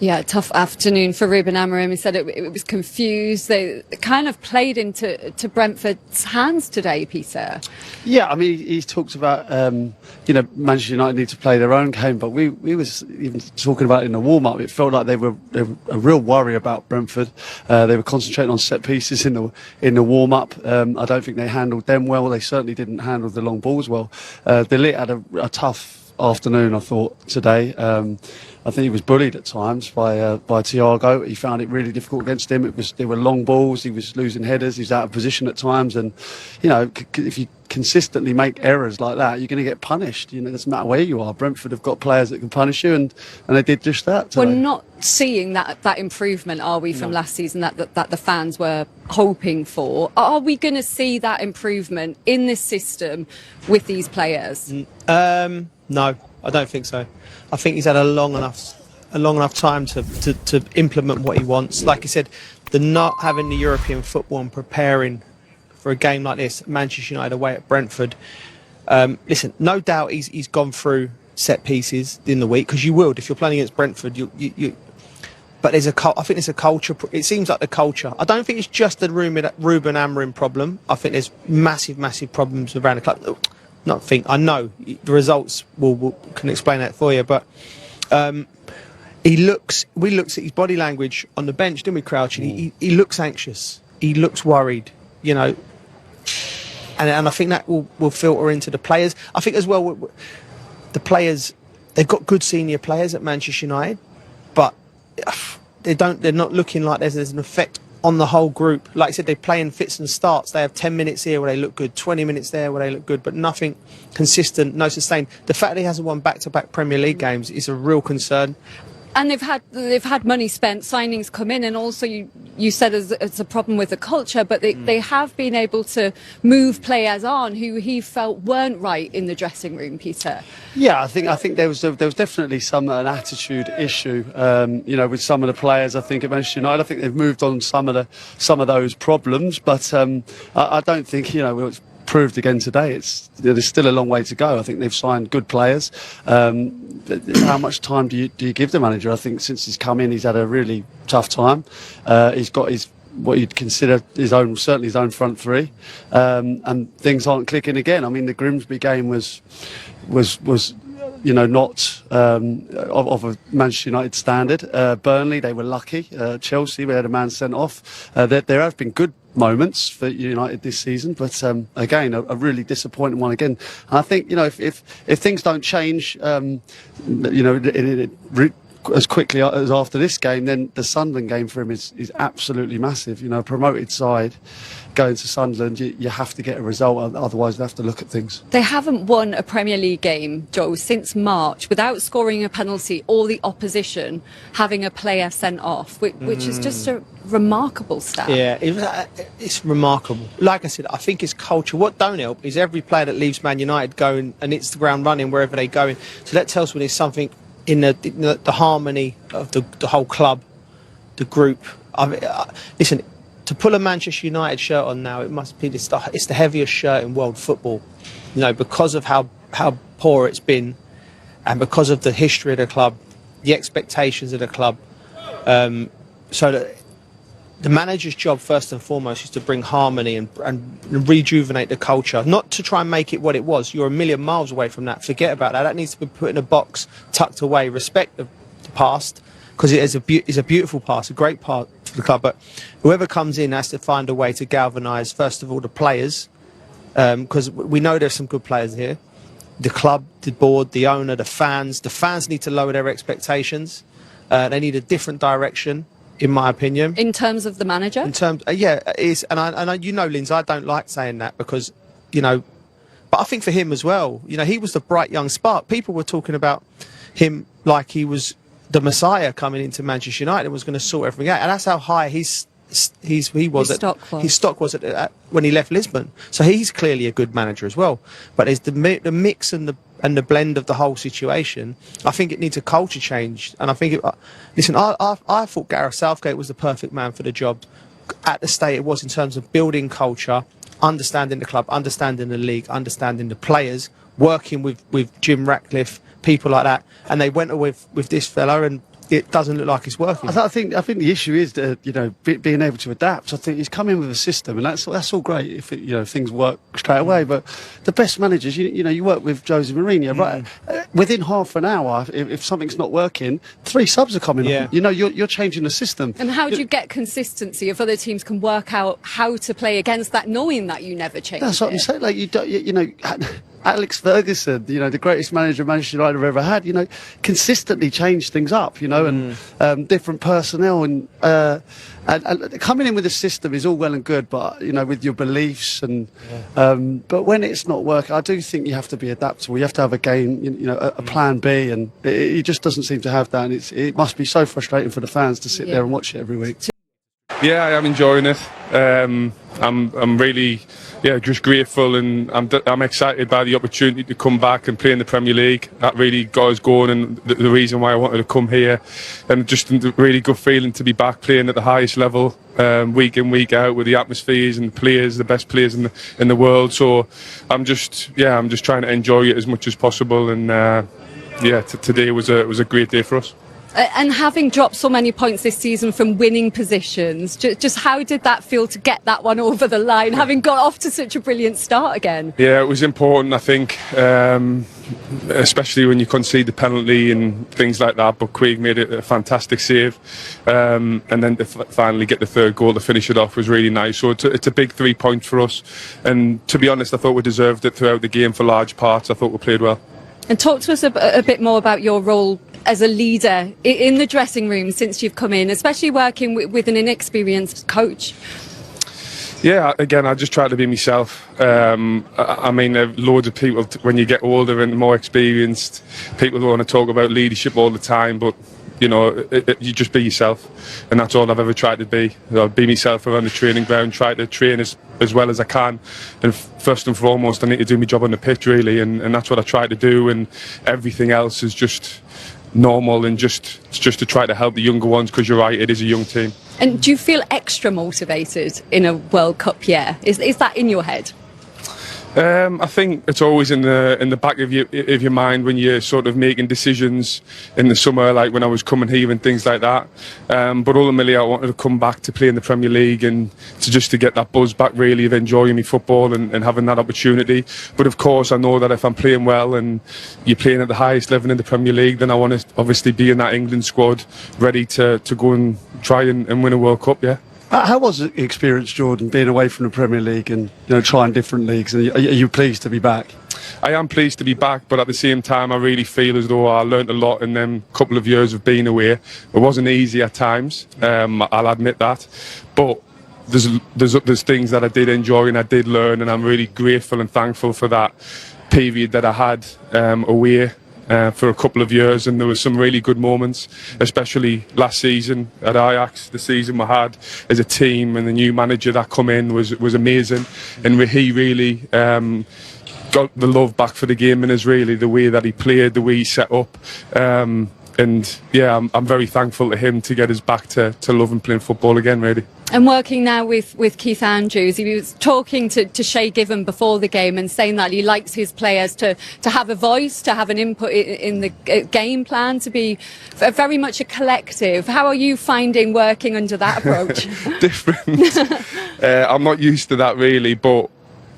Yeah, tough afternoon for Ruben Amorim. He said it was confused. They kind of played into Brentford's hands today, Peter. Yeah, I mean, he talked about, Manchester United need to play their own game, but we was even talking about it in the warm-up. It felt like they were a real worry about Brentford. They were concentrating on set pieces in the warm-up. I don't think they handled them well. They certainly didn't handle the long balls well. De Ligt had a tough afternoon, I thought, today. I think he was bullied at times by Thiago. He found it really difficult against him. There were long balls. He was losing headers. He was out of position at times. And, if you consistently make errors like that, you're going to get punished. It doesn't matter where you are. Brentford have got players that can punish you, and they did just that today. We're not seeing that improvement, are we, from last season that the fans were hoping for? Are we going to see that improvement in this system with these players? No, I don't think so. I think he's had a long enough time to implement what he wants. Like I said, the not having the European football and preparing for a game like this, Manchester United away at Brentford. Listen, no doubt he's gone through set pieces in the week, because you will if you're playing against Brentford. But I think there's a culture. It seems like the culture. I don't think it's just the Ruben Amorim problem. I think there's massive problems around the club. I know the results can explain that for you, but we looked at his body language on the bench, didn't we, Crouch? He looks anxious. He looks worried, and I think that will filter into the players. I think as well, the players, they've got good senior players at Manchester United, but they're not looking like there's an effect on the whole group. Like I said, they play in fits and starts. They have 10 minutes here where they look good, 20 minutes there where they look good, but nothing consistent, no sustained. The fact that he hasn't won back-to-back Premier League games is a real concern. And they've had money spent, signings come in, and also you said it's a problem with the culture, but they have been able to move players on who he felt weren't right in the dressing room, Peter. Yeah, I think there was definitely an attitude issue, with some of the players. I think at Manchester United, I think they've moved on some of those problems, but I don't think it's proved again today. There's still a long way to go. I think they've signed good players. How much time do you give the manager? I think since he's come in, he's had a really tough time. He's got what you'd consider certainly his own front three, and things aren't clicking again. I mean, the Grimsby game was not of a Manchester United standard. Burnley, they were lucky. Chelsea, we had a man sent off. There have been good moments for United this season, but again, a really disappointing one again. And I think if things don't change, as quickly as after this game, then the Sunderland game for him is absolutely massive. A promoted side going to Sunderland, you have to get a result, otherwise they have to look at things. They haven't won a Premier League game, Joe, since March without scoring a penalty or the opposition having a player sent off, which is just a remarkable stat. Yeah, it's remarkable. Like I said, I think it's culture. What don't help is every player that leaves Man United going and hits the ground running wherever they go. So that tells me there's something in the harmony of the whole club, the group. Listen, to pull a Manchester United shirt on now, it must be it's the heaviest shirt in world football. Because of how poor it's been, and because of the history of the club, the expectations of the club. So that the manager's job, first and foremost, is to bring harmony and rejuvenate the culture, not to try and make it what it was. You're a million miles away from that. Forget about that. That needs to be put in a box, tucked away. Respect the past, because it is a beautiful past, a great part for the club. But whoever comes in has to find a way to galvanise, first of all, the players, because we know there's some good players here. The club, the board, the owner, the fans. The fans need to lower their expectations. They need a different direction, in my opinion. In terms of the manager? In terms, yeah, it is. And I Lindsay, I don't like saying that because, but I think for him as well, he was the bright young spark. People were talking about him like he was the Messiah coming into Manchester United and was going to sort everything out. And that's how high he was. His stock was when he left Lisbon. So he's clearly a good manager as well. But there's the mix and the blend of the whole situation. I think it needs a culture change. And I think I thought Gareth Southgate was the perfect man for the job at the state it was in terms of building culture, understanding the club, understanding the league, understanding the players, working with Jim Ratcliffe, people like that. And they went with this fellow, and it doesn't look like it's working. I think the issue is that, being able to adapt. I think he's come in with a system, and that's all great if things work straight away. But the best managers, you work with Jose Mourinho, right? Within half an hour, if something's not working, 3 subs are coming on. You're changing the system. And how do you get consistency if other teams can work out how to play against that, knowing that you never change? That's what I'm saying. Like Alex Ferguson, the greatest manager Manchester United have ever had, consistently changed things up, and different personnel and coming in with a system is all well and good, but with your beliefs and but when it's not working, I do think you have to be adaptable. You have to have a game, a plan B, and it just doesn't seem to have that. And it must be so frustrating for the fans to sit there and watch it every week. Yeah, I am enjoying it. I'm really, just grateful, and I'm excited by the opportunity to come back and play in the Premier League. That really got us going, and the reason why I wanted to come here, and just a really good feeling to be back playing at the highest level, week in, week out, with the atmospheres and the players, the best players in the world. So I'm just trying to enjoy it as much as possible, and today was a great day for us. And having dropped so many points this season from winning positions, just how did that feel to get that one over the line, having got off to such a brilliant start again? Yeah, it was important, I think, especially when you concede the penalty and things like that. But Quigg made it a fantastic save, and then to finally get the 3rd goal to finish it off was really nice. So it's a big 3 points for us, and to be honest, I thought we deserved it throughout the game for large parts. I thought we played well. And talk to us a bit more about your role as a leader in the dressing room since you've come in, especially working with an inexperienced coach. Yeah, again, I just try to be myself. I mean, loads of people, when you get older and more experienced, people want to talk about leadership all the time, but you just be yourself, and that's all I've ever tried to be. I'll be myself around the training ground, try to train as well as I can, and first and foremost I need to do my job on the pitch, really, and that's what I try to do, and everything else is just normal, and just to try to help the younger ones, because you're right, it is a young team. And do you feel extra motivated in a World Cup year? Is that in your head? I think it's always in the back of your mind when you're sort of making decisions in the summer, like when I was coming here and things like that. But ultimately, I wanted to come back to play in the Premier League and to get that buzz back, really, of enjoying my football and having that opportunity. But of course, I know that if I'm playing well and you're playing at the highest level in the Premier League, then I want to obviously be in that England squad, ready to go and try and win a World Cup. Yeah. How was the experience, Jordan, being away from the Premier League and trying different leagues? And are you pleased to be back? I am pleased to be back, but at the same time, I really feel as though I learnt a lot in them couple of years of being away. It wasn't easy at times, I'll admit that, but there's things that I did enjoy and I did learn, and I'm really grateful and thankful for that period that I had away. For a couple of years, and there were some really good moments, especially last season at Ajax. The season we had as a team, and the new manager that come in was amazing, and he really got the love back for the game, and is really the way that he played, the way he set up. And yeah, I'm very thankful to him to get us back to loving playing football again, really. And working now with Keith Andrews, he was talking to Shay Given before the game and saying that he likes his players to have a voice, to have an input in the game plan, to be very much a collective. How are you finding working under that approach? Different. I'm not used to that, really, but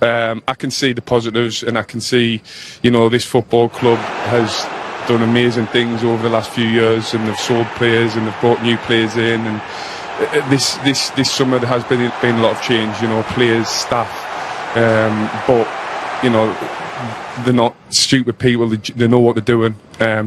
I can see the positives, and I can see, this football club has done amazing things over the last few years, and they've sold players and they've brought new players in, and this summer there has been a lot of change, players, staff, but they're not stupid people. They know what they're doing.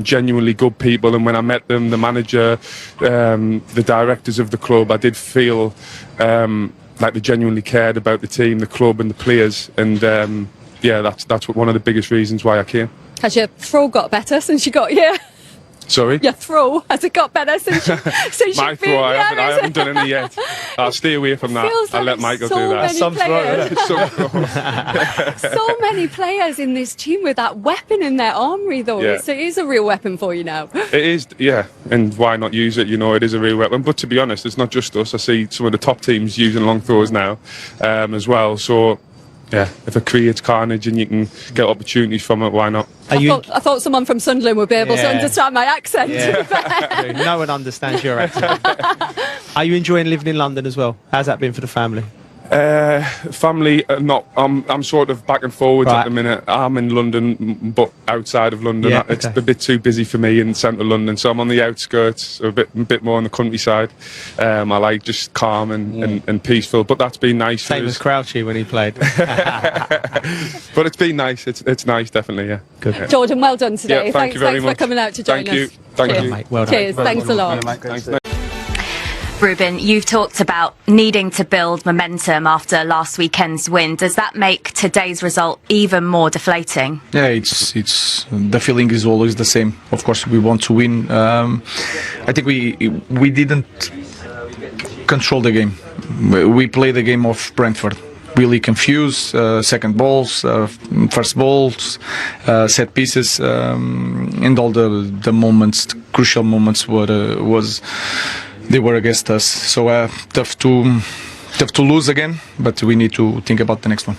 Genuinely good people, and when I met them, the manager, the directors of the club, I did feel like they genuinely cared about the team, the club, and the players, and that's one of the biggest reasons why I came. Has your throw got better since you got here? Sorry? Your throw, has it got better since My you've throw, been? I haven't done any yet. I'll stay away from that. I'll let Michael do that. So many players in this team with that weapon in their armoury, though. Yeah. It is a real weapon for you now. It is, yeah. And why not use it? It is a real weapon. But to be honest, it's not just us. I see some of the top teams using long throws now as well. So, yeah, if it creates carnage and you can get opportunities from it, why not? I thought someone from Sunderland would be able to understand my accent. Yeah. No one understands your accent. Are you enjoying living in London as well? How's that been for the family? Family, not. I'm sort of back and forwards at the minute. I'm in London, but outside of London, it's a bit too busy for me in central London. So I'm on the outskirts, a bit more on the countryside. I like just calm and peaceful. But that's been nice. Same as Crouchy when he played. But it's been nice. It's nice, definitely. Yeah. Good. Jordan, well done today. Yeah, thanks very much for much. coming out to join us. Thank you. Mate, well done. Cheers. Thanks a lot. Thanks. Ruben, you've talked about needing to build momentum after last weekend's win. Does that make today's result even more deflating? Yeah, it's the feeling is always the same. Of course, we want to win. I think we didn't control the game. We played the game of Brentford. Really confused, second balls, first balls, set pieces, and all the moments, crucial moments they were against us. So tough to lose again, but we need to think about the next one.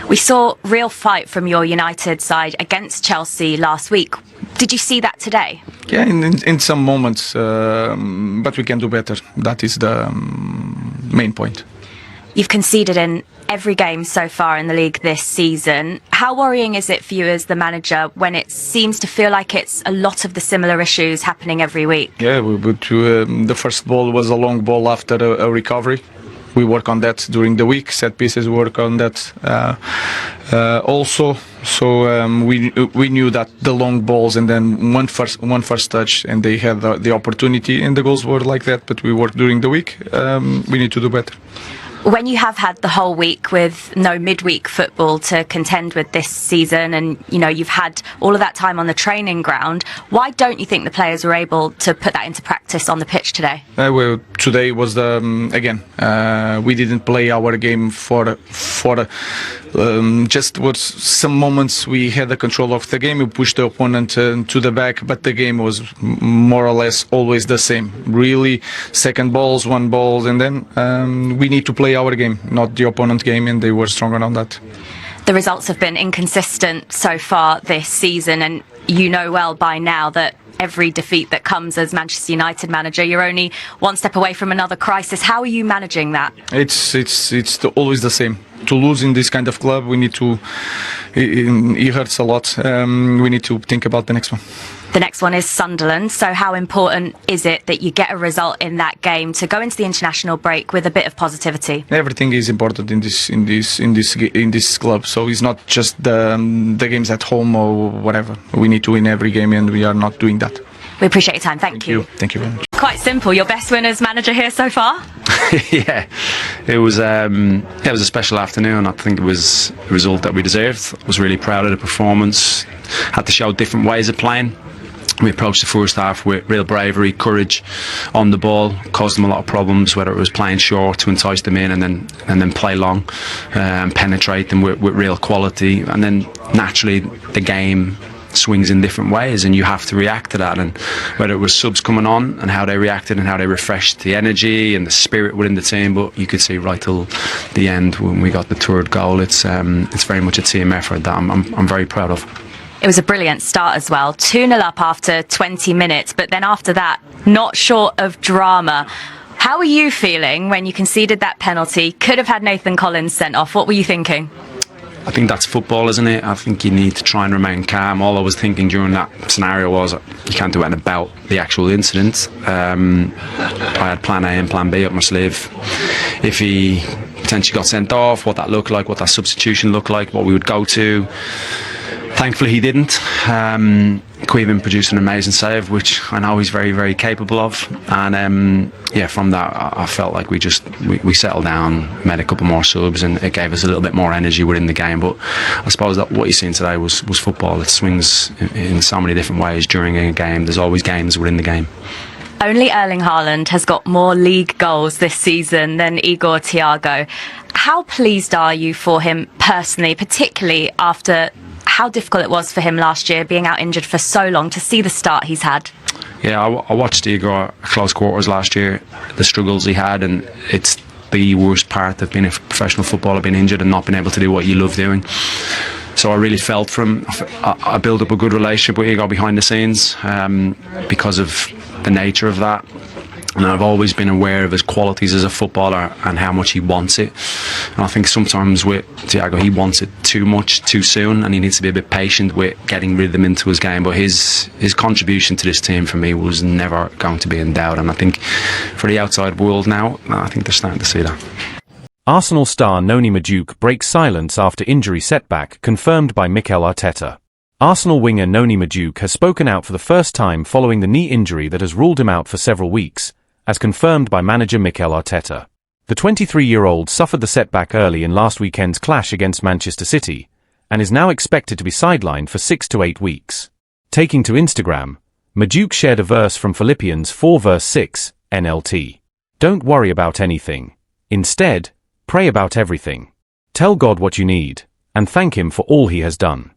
We saw real fight from your United side against Chelsea last week. Did you see that today? Yeah, in some moments, but we can do better. That is the main point. You've conceded in every game so far in the league this season. How worrying is it for you as the manager when it seems to feel like it's a lot of the similar issues happening every week? Yeah, the first ball was a long ball after a recovery. We work on that during the week. Set pieces work on that also. So we knew that the long balls and then one first touch, and they had the opportunity, and the goals were like that. But we worked during the week. We need to do better. When you have had the whole week with no midweek football to contend with this season, and you've had all of that time on the training ground, why don't you think the players were able to put that into practice on the pitch today? Well, today was we didn't play our game for just was some moments we had the control of the game. We pushed the opponent to the back, but the game was more or less always the same. Really, second balls, one ball, and then we need to play our game, not the opponent game, and they were stronger on that. The results have been inconsistent so far this season, and you know well by now that every defeat that comes as Manchester United manager, you're only one step away from another crisis. How are you managing that? It's always the same. To lose in this kind of club, we need to. It hurts a lot. We need to think about the next one. The next one is Sunderland. So how important is it that you get a result in that game to go into the international break with a bit of positivity? Everything is important in this club. So it's not just the games at home or whatever. We need to win every game, and we are not doing that. We appreciate your time. Thank you. Thank you very much. Quite simple. Your best win as manager here so far? Yeah, it was a special afternoon. I think it was a result that we deserved. I was really proud of the performance. Had to show different ways of playing. We approached the first half with real bravery, courage on the ball, caused them a lot of problems, whether it was playing short to entice them in and then play long and penetrate them with real quality. And then naturally the game swings in different ways, and you have to react to that. And whether it was subs coming on and how they reacted and how they refreshed the energy and the spirit within the team, but you could see right till the end when we got the third goal, it's very much a team effort that I'm very proud of. It was a brilliant start as well. 2-0 up after 20 minutes, but then after that, not short of drama. How were you feeling when you conceded that penalty? Could have had Nathan Collins sent off. What were you thinking? I think that's football, isn't it? I think you need to try and remain calm. All I was thinking during that scenario was you can't do anything about the actual incident. I had plan A and plan B up my sleeve. If he potentially got sent off, what that looked like, what that substitution looked like, what we would go to. Thankfully he didn't. Queven produced an amazing save, which I know he's very, very capable of. And from that I felt like we settled down, made a couple more subs, and it gave us a little bit more energy within the game. But I suppose that what you've seen today was football. It swings in so many different ways during a game. There's always games within the game. Only Erling Haaland has got more league goals this season than Igor Thiago. How pleased are you for him personally, particularly after how difficult it was for him last year, being out injured for so long, to see the start he's had? Yeah, I watched Igor at close quarters last year, the struggles he had, and it's the worst part of being a professional footballer, being injured and not being able to do what you love doing. So I really felt for him. I built up a good relationship with Igor behind the scenes because of the nature of that. And I've always been aware of his qualities as a footballer and how much he wants it. And I think sometimes with Thiago, he wants it too much, too soon, and he needs to be a bit patient with getting rhythm into his game. But his contribution to this team for me was never going to be in doubt. And I think for the outside world now, I think they're starting to see that. Arsenal star Noni Madueke breaks silence after injury setback confirmed by Mikel Arteta. Arsenal winger Noni Madueke has spoken out for the first time following the knee injury that has ruled him out for several weeks, as confirmed by manager Mikel Arteta. The 23-year-old suffered the setback early in last weekend's clash against Manchester City, and is now expected to be sidelined for 6 to 8 weeks. Taking to Instagram, Madueke shared a verse from Philippians 4 verse 6, NLT. Don't worry about anything. Instead, pray about everything. Tell God what you need, and thank Him for all He has done.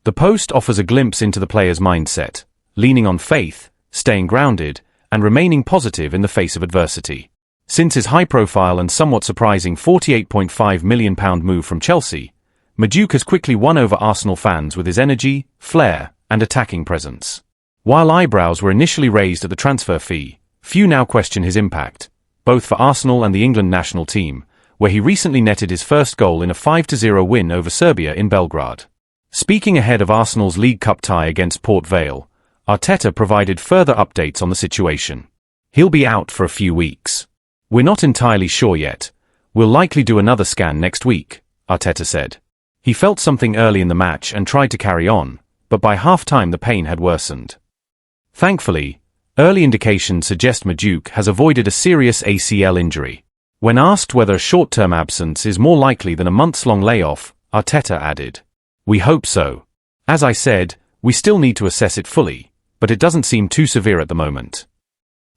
The post offers a glimpse into the player's mindset, leaning on faith, staying grounded, and remaining positive in the face of adversity. Since his high-profile and somewhat surprising £48.5 million move from Chelsea, Madueke has quickly won over Arsenal fans with his energy, flair, and attacking presence. While eyebrows were initially raised at the transfer fee, few now question his impact, both for Arsenal and the England national team, where he recently netted his first goal in a 5-0 win over Serbia in Belgrade. Speaking ahead of Arsenal's League Cup tie against Port Vale, Arteta provided further updates on the situation. He'll be out for a few weeks. We're not entirely sure yet. We'll likely do another scan next week, Arteta said. He felt something early in the match and tried to carry on, but by half-time the pain had worsened. Thankfully, early indications suggest Madueke has avoided a serious ACL injury. When asked whether a short-term absence is more likely than a months-long layoff, Arteta added, "We hope so. As I said, we still need to assess it fully, but it doesn't seem too severe at the moment."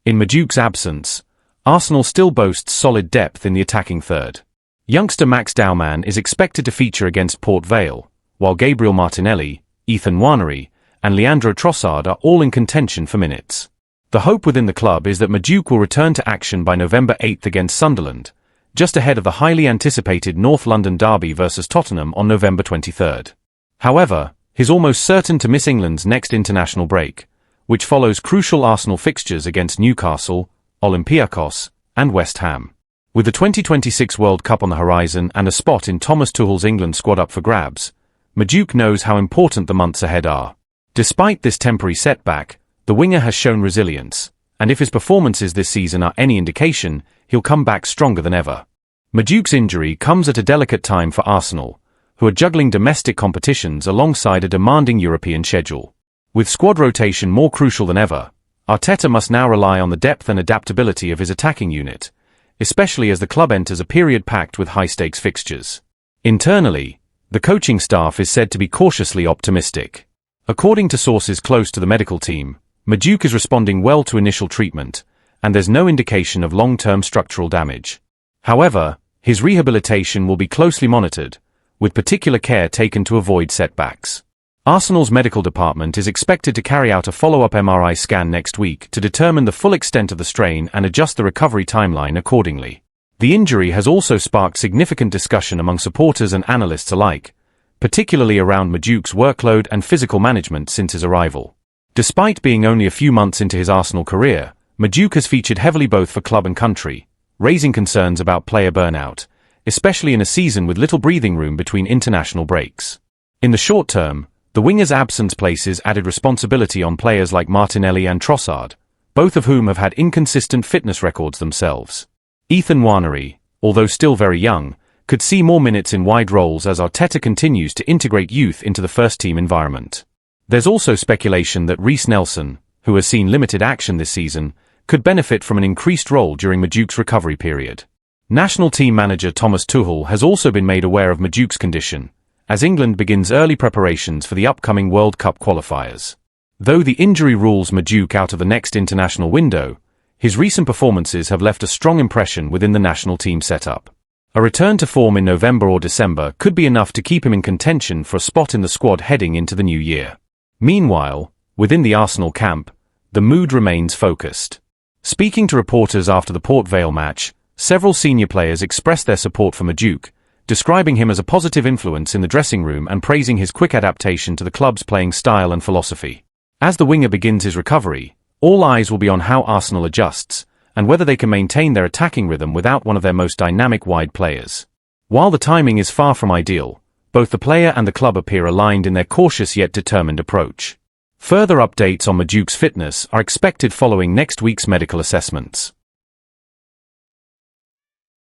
In Madueke's absence, Arsenal still boasts solid depth in the attacking third. Youngster Max Dowman is expected to feature against Port Vale, while Gabriel Martinelli, Ethan Nwaneri, and Leandro Trossard are all in contention for minutes. The hope within the club is that Madueke will return to action by November 8 against Sunderland, just ahead of the highly anticipated North London derby versus Tottenham on November 23. However, he's almost certain to miss England's next international break, which follows crucial Arsenal fixtures against Newcastle, Olympiacos, and West Ham. With the 2026 World Cup on the horizon and a spot in Thomas Tuchel's England squad up for grabs, Madueke knows how important the months ahead are. Despite this temporary setback, the winger has shown resilience, and if his performances this season are any indication, he'll come back stronger than ever. Madueke's injury comes at a delicate time for Arsenal, who are juggling domestic competitions alongside a demanding European schedule. With squad rotation more crucial than ever, Arteta must now rely on the depth and adaptability of his attacking unit, especially as the club enters a period packed with high-stakes fixtures. Internally, the coaching staff is said to be cautiously optimistic. According to sources close to the medical team, Madueke is responding well to initial treatment, and there's no indication of long-term structural damage. However, his rehabilitation will be closely monitored, with particular care taken to avoid setbacks. Arsenal's medical department is expected to carry out a follow-up MRI scan next week to determine the full extent of the strain and adjust the recovery timeline accordingly. The injury has also sparked significant discussion among supporters and analysts alike, particularly around Madueke's workload and physical management since his arrival. Despite being only a few months into his Arsenal career, Madueke has featured heavily both for club and country, raising concerns about player burnout, especially in a season with little breathing room between international breaks. In the short term, the winger's absence places added responsibility on players like Martinelli and Trossard, both of whom have had inconsistent fitness records themselves. Ethan Nwaneri, although still very young, could see more minutes in wide roles as Arteta continues to integrate youth into the first-team environment. There's also speculation that Reiss Nelson, who has seen limited action this season, could benefit from an increased role during Madueke's recovery period. National team manager Thomas Tuchel has also been made aware of Madueke's condition, as England begins early preparations for the upcoming World Cup qualifiers. Though the injury rules Madueke out of the next international window, his recent performances have left a strong impression within the national team setup. A return to form in November or December could be enough to keep him in contention for a spot in the squad heading into the new year. Meanwhile, within the Arsenal camp, the mood remains focused. Speaking to reporters after the Port Vale match, several senior players expressed their support for Madueke, describing him as a positive influence in the dressing room and praising his quick adaptation to the club's playing style and philosophy. As the winger begins his recovery, all eyes will be on how Arsenal adjusts, and whether they can maintain their attacking rhythm without one of their most dynamic wide players. While the timing is far from ideal, both the player and the club appear aligned in their cautious yet determined approach. Further updates on Maduke's fitness are expected following next week's medical assessments.